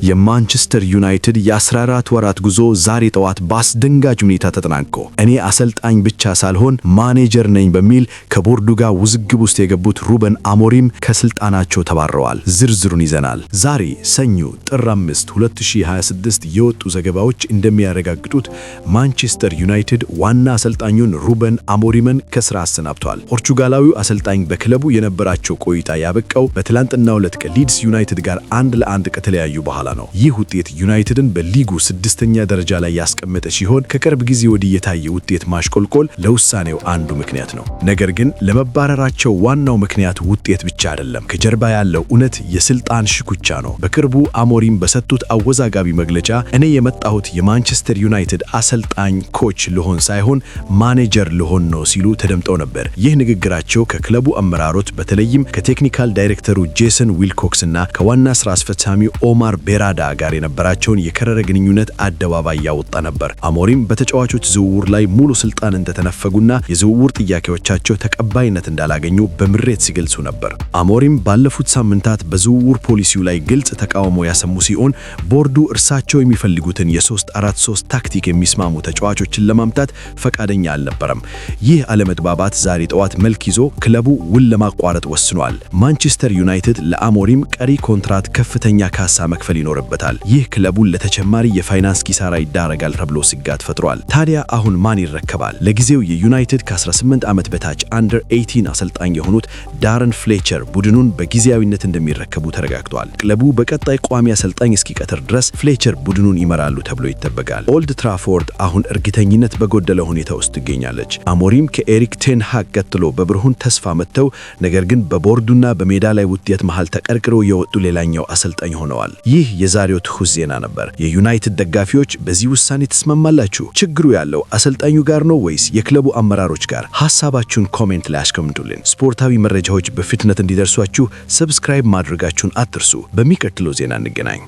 የማንቸስተር ዩናይትድ የ14 ወራት ጉዞ ዛሬ ጠዋት በአስደንጋጭ ሁኔታ ተጠናቆ እኔ አሰልጣኝ ብቻ ሳልሆን ማኔጀር ነኝ በሚል ከቦርዱ ጋር ውዝግብ ውስጥ የገቡት ሩበን አሞሪም ከስልጣናቸው ተባረዋል። ዝርዝሩን ይዘናል። ዛሬ ሰኞ ጥር 5 2026 የወጡ ዘገባዎች እንደሚያረጋግጡት ማንቸስተር ዩናይትድ ዋና አሰልጣኙን ሩበን አሞሪምን ከስራ አሰናብቷል። ፖርቹጋላዊው አሰልጣኝ በክለቡ የነበራቸው ቆይታ ያበቃው በትላንትናው ዕለት ከሊድስ ዩናይትድ ጋር 1-1 ከተለያዩ በኋላ ነው። ይህ ውጤት ዩናይትድን በሊጉ 6ኛ ደረጃ ላይ ያስቀመጠ ሲሆን ከቅርብ ጊዜ ወዲህ የታየ ውጤት ማሽቆልቆል ለውሳኔው አንዱ ምክንያት ነው። ነገር ግን ለመባረራቸው ዋናው ምክንያት ውጤት ብቻ አይደለም። ከጀርባ ያለው እውነት የስልጣን ሽኩቻ ነው። በቅርቡ አሞሪም በሰጡት አወዛጋቢ መግለጫ እኔ የመጣሁት የማንቸስተር ዩናይትድ አሰልጣኝ ኮች ልሆን ሳይሆን ማኔጀር ልሆን ነው ሲሉ ተደምጠው ነበር። ይህ ንግግራቸው ከክለቡ አመራሮች በተለይም ከቴክኒካል ዳይሬክተሩ ጄሰን ዊልኮክስ እና ከዋና ስራ አስፈጻሚው ኦማር ቤራዳ ጋር የነበራቸውን የከረረ ግንኙነት አደባባይ ያወጣ ነበር። አሞሪም በተጫዋቾች ዝውውር ላይ ሙሉ ስልጣን እንደተነፈጉና የዝውውር ጥያቄዎቻቸው ተቀባይነት እንዳላገኙ በምሬት ሲገልጹ ነበር። አሞሪም ባለፉት ሳምንታት በዝውውር ፖሊሲው ላይ ግልጽ ተቃውሞ ያሰሙ ሲሆን ቦርዱ እርሳቸው የሚፈልጉትን የ3-4-3 ታክቲክ የሚስማሙ ተጫዋቾችን ለማምጣት ፈቃደኛ አልነበረም። ይህ አለመግባባት ዛሬ ጠዋት መልክ ይዞ ክለቡ ውል ለማቋረጥ ወስኗል። ማንቸስተር ዩናይትድ ለአሞሪም ቀሪ ኮንትራት ከፍተኛ ካሳ መክፈል ይኖርበታል። ይህ ክለቡን ለተጨማሪ የፋይናንስ ኪሳራ ይዳረጋል ተብሎ ስጋት ፈጥሯል። ታዲያ አሁን ማን ይረከባል? ለጊዜው የዩናይትድ ከ18 ዓመት በታች አንደር 18 አሰልጣኝ የሆኑት ዳረን ፍሌቸር ቡድኑን በጊዜያዊነት እንደሚረከቡ ተረጋግጧል። ክለቡ በቀጣይ ቋሚ አሰልጣኝ እስኪቀጥር ድረስ ፍሌቸር ቡድኑን ይመራሉ ተብሎ ይጠበቃል። ኦልድ ትራፎርድ አሁን እርግጠኝነት በጎደለ ሁኔታ ውስጥ ትገኛለች። አሞሪም ከኤሪክ ቴን ሃግ ቀጥሎ በብሩህ ተስፋ መጥተው ነገር ግን በቦርዱና በሜዳ ላይ ውጤት መሃል ተቀርቅሮ የወጡ ሌላኛው አሰልጣኝ ሆነዋል። ይህ የዛሬው ትኩስ ዜና ነበር። የዩናይትድ ደጋፊዎች በዚህ ውሳኔ ተስማማላችሁ? ችግሩ ያለው አሰልጣኙ ጋር ነው ወይስ የክለቡ አመራሮች ጋር? ሐሳባችሁን ኮሜንት ላይ አስቀምጡልን። ስፖርታዊ መረጃዎች በፍጥነት እንዲደርሷችሁ ሰብስክራይብ ማድረጋችሁን አትርሱ። በሚቀጥለው ዜና እንገናኝ።